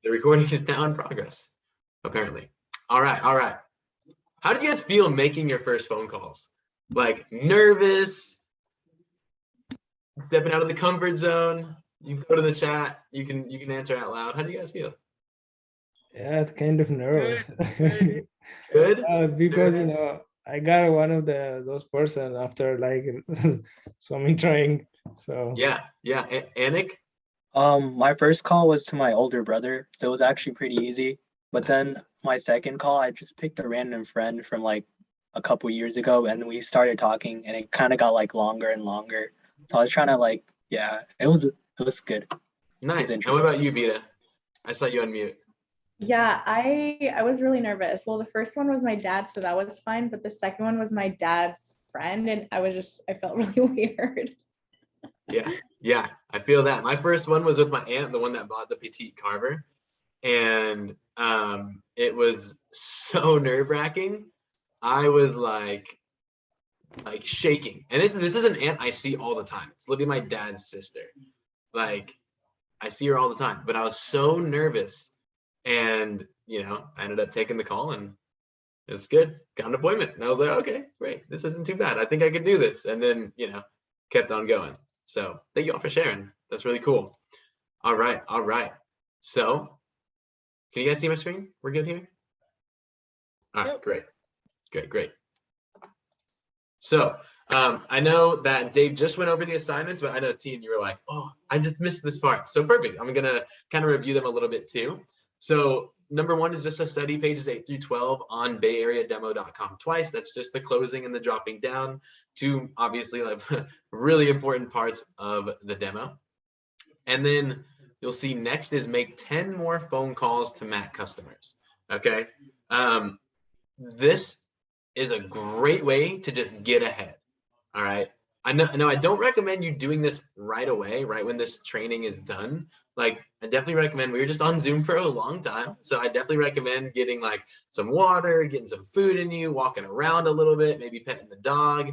The recording is now in progress, apparently. All right, all right. How did you guys feel making your first phone calls? Like nervous, stepping out of the comfort zone? You can go to the chat. You can answer out loud. How do you guys feel? Yeah, it's kind of nervous. Good. Because Nervous? I got one of those person after like so many trying. So Yeah, yeah. Anik? My first call was to my older brother, so it was actually pretty easy. But then my second call, I just picked a random friend from like a couple years ago, and we started talking, and it kind of got like longer and longer. So I was trying to like, yeah, it was good. It was Nice. And what interesting. about you, Beta? I saw you on mute. Yeah, I was really nervous. Well, the first one was my dad, so that was fine, but the second one was my dad's friend, and I felt really weird. Yeah, yeah, I feel that. My first one was with my aunt, the one that bought the petite carver, and it was so nerve-wracking. I was like shaking. And this is an aunt I see all the time. It's literally my dad's sister. Like I see her all the time, but I was so nervous, and I ended up taking the call, and it was good. Got an appointment, and I was like, okay, great. This isn't too bad. I think I could do this, and then kept on going. So thank you all for sharing. That's really cool. All right, all right. So can you guys see my screen? We're good here? All right, great, great, great. So I know that Dave just went over the assignments, but I know T and you were like, oh, I just missed this part. So perfect. I'm gonna kind of review them a little bit too. So number one is just a study pages 8 through 12 on bayareademo.com twice. That's just the closing and the dropping down to obviously like really important parts of the demo. And then you'll see next is make 10 more phone calls to Mac customers. Okay. This is a great way to just get ahead. All right. I know I don't recommend you doing this right away, right when this training is done. Like I definitely recommend, we were just on Zoom for a long time. So I definitely recommend getting like some water, getting some food in you, walking around a little bit, maybe petting the dog,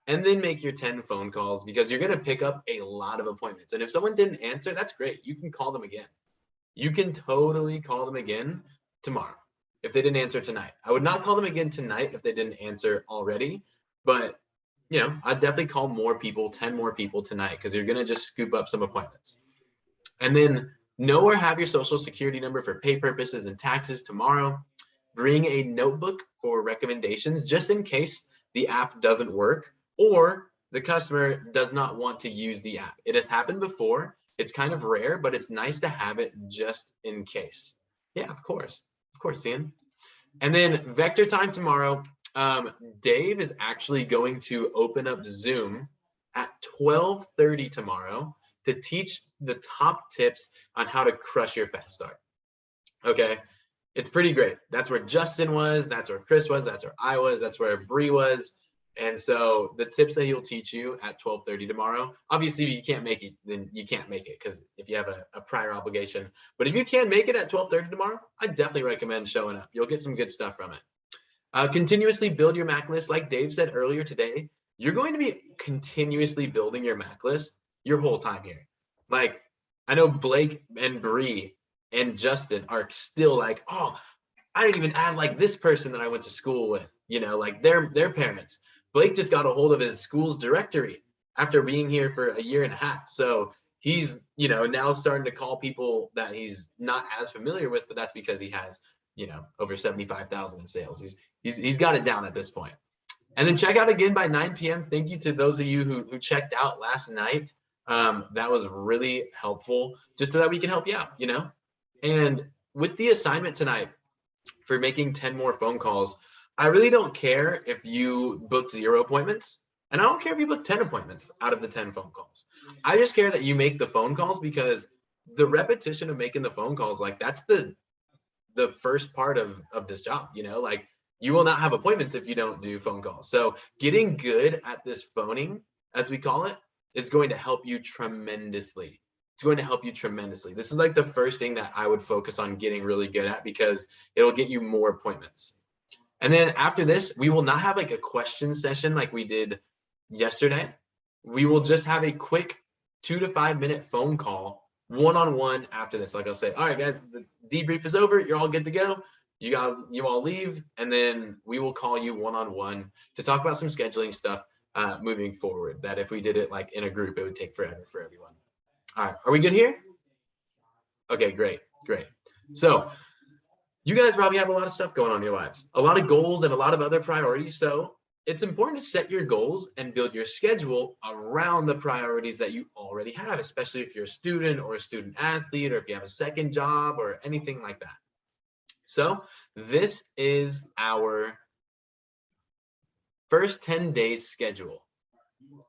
and then make your 10 phone calls, because you're going to pick up a lot of appointments. And if someone didn't answer, that's great. You can call them again. You can totally call them again tomorrow if they didn't answer tonight. I would not call them again tonight if they didn't answer already, but I'd definitely call more people, 10 more people tonight, because you're going to just scoop up some appointments. And then know or have your social security number for pay purposes and taxes tomorrow. Bring a notebook for recommendations just in case the app doesn't work or the customer does not want to use the app. It has happened before. It's kind of rare, but it's nice to have it just in case. Yeah, of course, Ian. And then vector time tomorrow. Dave is actually going to open up Zoom at 12:30 tomorrow to teach the top tips on how to crush your fast start. Okay, it's pretty great. That's where Justin was, that's where Chris was, that's where I was, that's where Bree was. And so the tips that he'll teach you at 12:30 tomorrow, obviously if you can't make it, then you can't make it, because if you have a prior obligation. But if you can make it at 12:30 tomorrow, I definitely recommend showing up. You'll get some good stuff from it. Continuously build your Mac list. Like Dave said earlier today, you're going to be continuously building your Mac list your whole time here. Like I know Blake and Bree and Justin are still like, oh, I didn't even add like this person that I went to school with, like their parents. Blake just got a hold of his school's directory after being here for a year and a half. So he's, now starting to call people that he's not as familiar with, but that's because he has, over 75,000 in sales. He's got it down at this point. And then check out again by 9 p.m. Thank you to those of you who checked out last night. That was really helpful, just so that we can help you out, And with the assignment tonight for making 10 more phone calls, I really don't care if you book 0 appointments, and I don't care if you book 10 appointments out of the 10 phone calls. I just care that you make the phone calls, because the repetition of making the phone calls, like that's the first part of this job, like you will not have appointments if you don't do phone calls. So getting good at this phoning, as we call it, is going to help you tremendously. It's going to help you tremendously. This is like the first thing that I would focus on getting really good at, because it'll get you more appointments. And then after this, we will not have like a question session like we did yesterday. We will just have a quick 2 to 5 minute phone call one-on-one after this. Like I'll say, all right, guys, the debrief is over. You're all good to go. You all leave, and then we will call you one-on-one to talk about some scheduling stuff moving forward. That if we did it like in a group, it would take forever for everyone. All right, are we good here? Okay, great. So you guys probably have a lot of stuff going on in your lives, a lot of goals and a lot of other priorities. So it's important to set your goals and build your schedule around the priorities that you already have, especially if you're a student or a student athlete, or if you have a second job or anything like that. So this is our first 10 days schedule.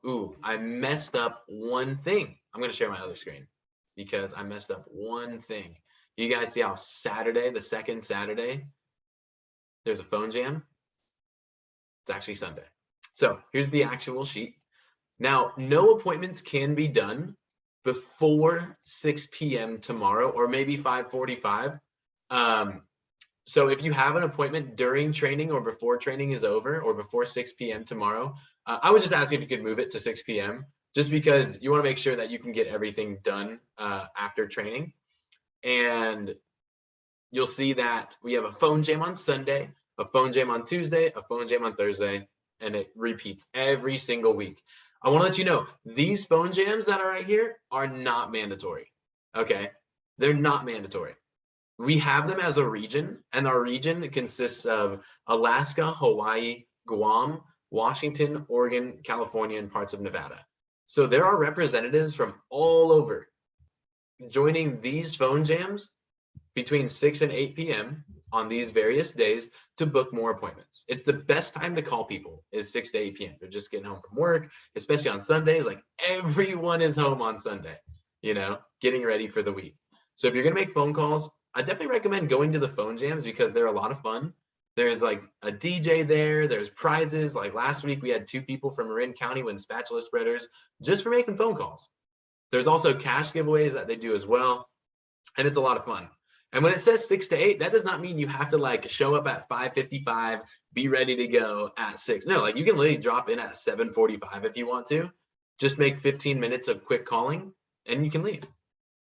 Ooh, I messed up one thing. I'm going to share my other screen because I messed up one thing. You guys see how Saturday, the second Saturday, there's a phone jam? It's actually Sunday. So here's the actual sheet. Now, no appointments can be done before 6 p.m. tomorrow, or maybe 5:45. So if you have an appointment during training or before training is over, or before 6 p.m. tomorrow, I would just ask if you could move it to 6 p.m. just because you want to make sure that you can get everything done after training. And you'll see that we have a phone jam on Sunday, a phone jam on Tuesday, a phone jam on Thursday, and it repeats every single week. I want to let you know, these phone jams that are right here are not mandatory, okay? They're not mandatory. We have them as a region, and our region consists of Alaska, Hawaii, Guam, Washington, Oregon, California, and parts of Nevada. So there are representatives from all over joining these phone jams between 6 and 8 p.m. on these various days to book more appointments. It's the best time to call people is 6 to 8 p.m. They're just getting home from work, especially on Sundays. Like everyone is home on Sunday, you know, getting ready for the week. So if you're going to make phone calls, I definitely recommend going to the phone jams because they're a lot of fun. There's like a DJ there. There's prizes. Like last week, we had 2 people from Marin County win spatula spreaders just for making phone calls. There's also cash giveaways that they do as well. And it's a lot of fun. And when it says 6 to 8, that does not mean you have to like show up at 5:55, be ready to go at 6. No, like you can literally drop in at 7:45 if you want to. Just make 15 minutes of quick calling and you can leave.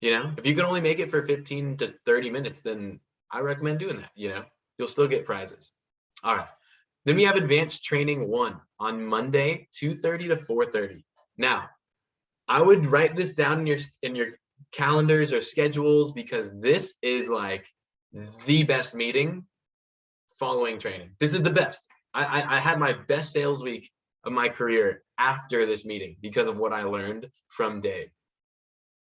You know, if you can only make it for 15 to 30 minutes, then I recommend doing that. You know, you'll still get prizes. All right. Then we have advanced training 1 on Monday, 2:30 to 4:30. Now, I would write this down in your calendars or schedules because this is like the best meeting following training. This is the best. I had my best sales week of my career after this meeting because of what I learned from Dave.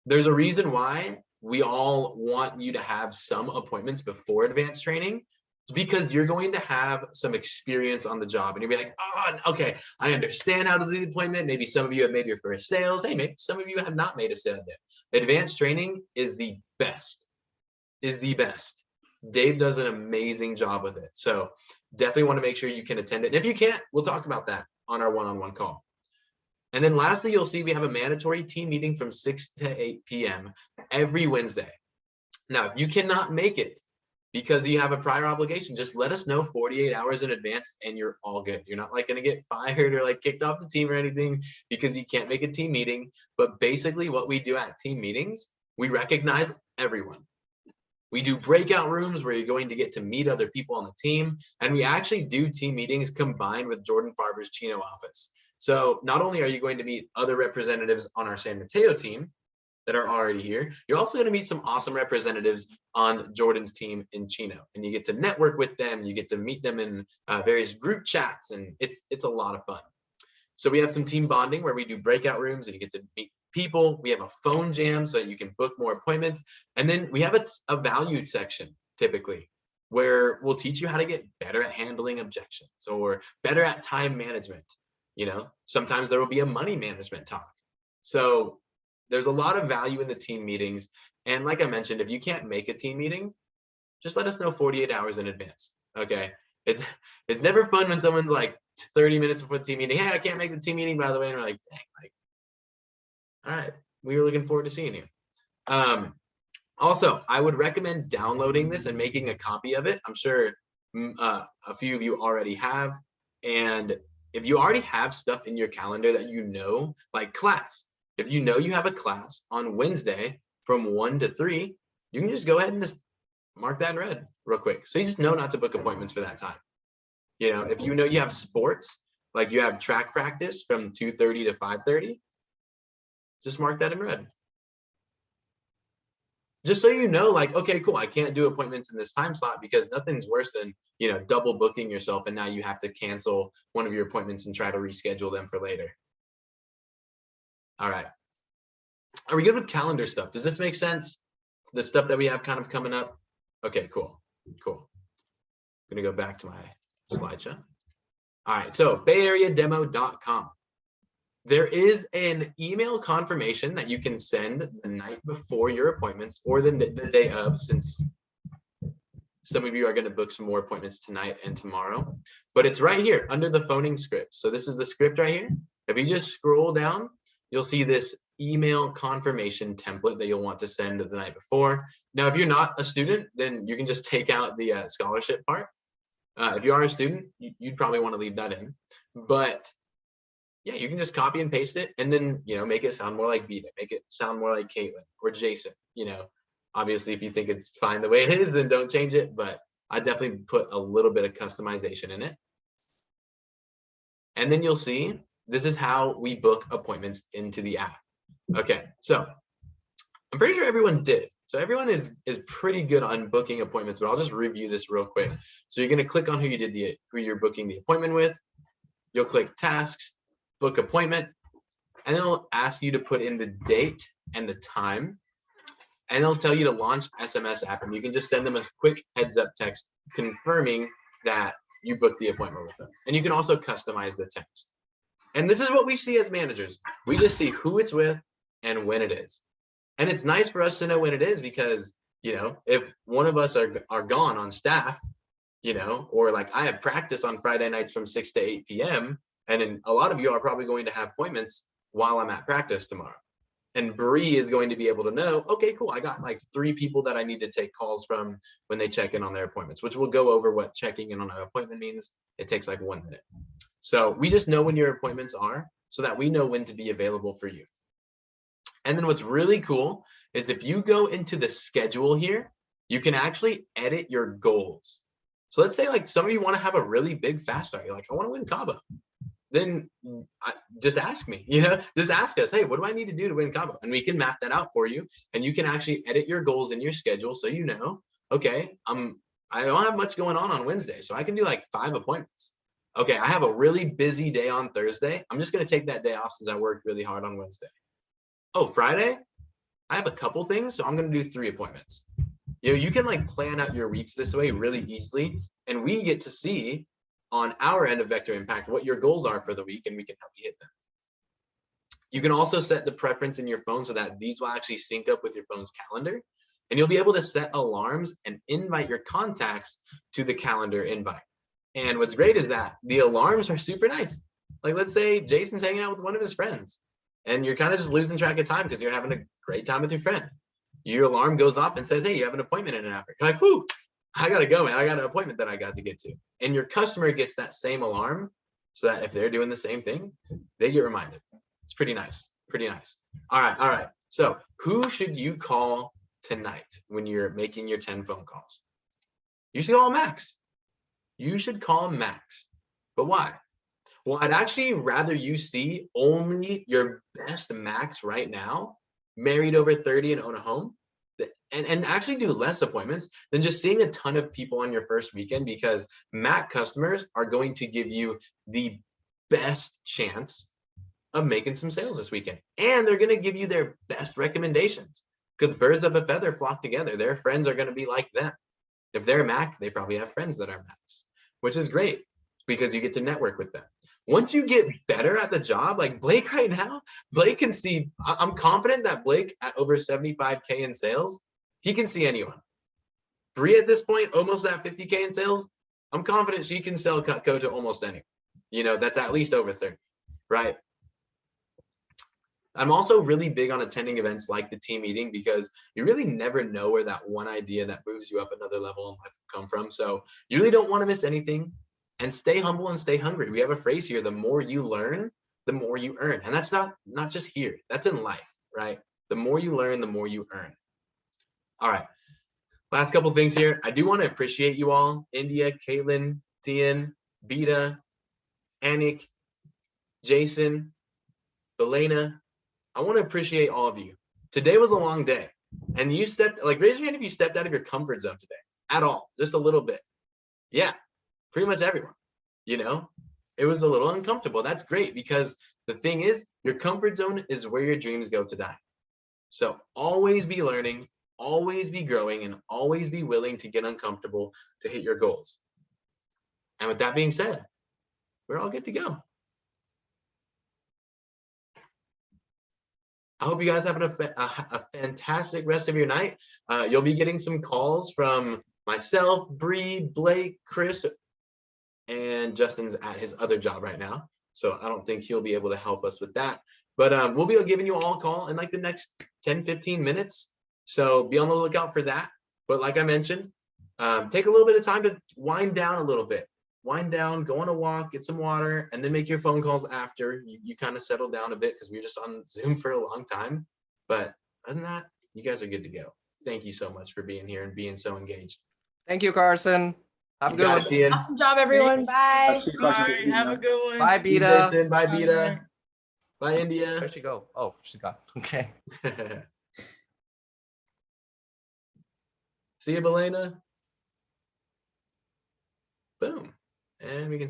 There's a reason why we all want you to have some appointments before advanced training. It's because you're going to have some experience on the job and you'll be like, oh, okay, I understand how to do the appointment. Maybe some of you have made your first sales. Hey, maybe some of you have not made a sale yet. Advanced training is the best, Dave does an amazing job with it. So definitely want to make sure you can attend it. And if you can't, we'll talk about that on our one-on-one call. And then lastly, you'll see we have a mandatory team meeting from 6 to 8 p.m. every Wednesday. Now, if you cannot make it because you have a prior obligation, just let us know 48 hours in advance and you're all good. You're not like going to get fired or like kicked off the team or anything because you can't make a team meeting. But basically what we do at team meetings, we recognize everyone. We do breakout rooms where you're going to get to meet other people on the team. And we actually do team meetings combined with Jordan Farber's Chino office. So not only are you going to meet other representatives on our San Mateo team that are already here, you're also going to meet some awesome representatives on Jordan's team in Chino. And you get to network with them. You get to meet them in various group chats. And it's a lot of fun. So we have some team bonding where we do breakout rooms and you get to meet people. We have a phone jam so that you can book more appointments. And then we have a valued section typically where we'll teach you how to get better at handling objections or better at time management. You know, sometimes there will be a money management talk. So there's a lot of value in the team meetings. And like I mentioned, if you can't make a team meeting, just let us know 48 hours in advance. Okay. It's never fun when someone's like 30 minutes before the team meeting, hey, I can't make the team meeting, by the way. And we're like, dang, like, all right, we were looking forward to seeing you. Also, I would recommend downloading this and making a copy of it. I'm sure a few of you already have. And if you already have stuff in your calendar that you know, like class, if you know you have a class on Wednesday from 1 to 3, you can just go ahead and just mark that in red real quick. So you just know not to book appointments for that time. You know, if you know you have sports, like you have track practice from 2:30 to 5:30, just mark that in red. Just so you know, like, okay, cool, I can't do appointments in this time slot, because nothing's worse than, you know, double booking yourself and now you have to cancel one of your appointments and try to reschedule them for later. All right. Are we good with calendar stuff? Does this make sense? The stuff that we have kind of coming up? Okay, cool. Cool. I'm gonna go back to my slideshow. All right, so bayareademo.com. There is an email confirmation that you can send the night before your appointment or the day of, since some of you are going to book some more appointments tonight and tomorrow. But it's right here under the phoning script. So this is the script right here. If you just scroll down, you'll see this email confirmation template that you'll want to send the night before. Now, if you're not a student, then you can just take out the scholarship part. If you are a student, you'd probably want to leave that in. But yeah, you can just copy and paste it, and then, you know, make it sound more like Beta, make it sound more like Caitlin or Jason. You know, obviously, if you think it's fine the way it is, then don't change it. But I definitely put a little bit of customization in it. And then you'll see this is how we book appointments into the app. Okay, so I'm pretty sure everyone did. So everyone is pretty good on booking appointments, but I'll just review this real quick. So you're going to click on who you're booking the appointment with. You'll click tasks, book appointment, and it'll ask you to put in the date and the time, and it'll tell you to launch SMS app, and you can just send them a quick heads up text confirming that you booked the appointment with them. And you can also customize the text. And this is what we see as managers. We just see who it's with and when it is. And it's nice for us to know when it is, because, you know, if one of us are gone on staff, you know, or like I have practice on Friday nights from 6 to 8 p.m. And then a lot of you are probably going to have appointments while I'm at practice tomorrow. And Bree is going to be able to know, okay, cool, I got like 3 people that I need to take calls from when they check in on their appointments, which we'll go over what checking in on an appointment means. It takes like 1 minute. So we just know when your appointments are so that we know when to be available for you. And then what's really cool is if you go into the schedule here, you can actually edit your goals. So let's say like some of you want to have a really big fast start. You're like, I want to win Cabo. Then just ask me, you know, just ask us, hey, what do I need to do to win Cabo? And we can map that out for you. And you can actually edit your goals in your schedule. So, you know, okay, I don't have much going on Wednesday, so I can do like 5 appointments. Okay, I have a really busy day on Thursday. I'm just going to take that day off since I worked really hard on Wednesday. Oh, Friday, I have a couple things, so I'm going to do 3 appointments. You know, you can like plan out your weeks this way really easily. And we get to see on our end of Vector Impact what your goals are for the week, and we can help you hit them. You can also set the preference in your phone so that these will actually sync up with your phone's calendar, and you'll be able to set alarms and invite your contacts to the calendar invite. And what's great is that the alarms are super nice. Like, let's say Jason's hanging out with one of his friends, and you're kind of just losing track of time because you're having a great time with your friend. Your alarm goes off and says, hey, you have an appointment in an hour. You're like, whoo, I gotta go, man. I got an appointment that I got to get to. And your customer gets that same alarm so that if they're doing the same thing, they get reminded. It's pretty nice, pretty nice. All right. So who should you call tonight when you're making your 10 phone calls? You should call Max. You should call Max. But why? Well, I'd actually rather you see only your best Max right now, married over 30 and own a home, and actually do less appointments than just seeing a ton of people on your first weekend, because Mac customers are going to give you the best chance of making some sales this weekend. And they're going to give you their best recommendations, because birds of a feather flock together. Their friends are going to be like them. If they're Mac, they probably have friends that are Macs, which is great because you get to network with them. Once you get better at the job, like Blake right now, Blake can see, I'm confident that Blake at over 75K in sales, he can see anyone. Bree at this point, almost at 50K in sales, I'm confident she can sell Cutco to almost anyone. You know, that's at least over 30, right? I'm also really big on attending events like the team meeting, because you really never know where that one idea that moves you up another level in life will come from. So you really don't want to miss anything, and stay humble and stay hungry. We have a phrase here: the more you learn, the more you earn. And that's not just here, that's in life, right? The more you learn, the more you earn. All right. Last couple things here. I do want to appreciate you all. India, Caitlin, Tian, Beta, Anik, Jason, Belena. I want to appreciate all of you. Today was a long day. And you stepped, like, raise your hand if you stepped out of your comfort zone today at all, just a little bit. Yeah, pretty much everyone, you know, it was a little uncomfortable. That's great, because the thing is, your comfort zone is where your dreams go to die. So always be learning, always be growing, and always be willing to get uncomfortable to hit your goals. And with that being said, we're all good to go. I hope you guys have a fantastic rest of your night. You'll be getting some calls from myself, Bree, Blake, Chris, and Justin's at his other job right now. So I don't think he'll be able to help us with that. But we'll be giving you all a call in like the next 10, 15 minutes. So be on the lookout for that. But like I mentioned, take a little bit of time to wind down a little bit. Wind down, go on a walk, get some water, and then make your phone calls after you kind of settle down a bit, because we were just on Zoom for a long time. But other than that, you guys are good to go. Thank you so much for being here and being so engaged. Thank you, Carson. Have a You good got one. it, Tian. Awesome job, everyone. Bye. Bye. Have a good one. Bye, Bye, Beta. Jason. Bye, Beta. Bye, India. Where'd she go? Oh, she's gone. Okay. See you, Belena. Boom. And we can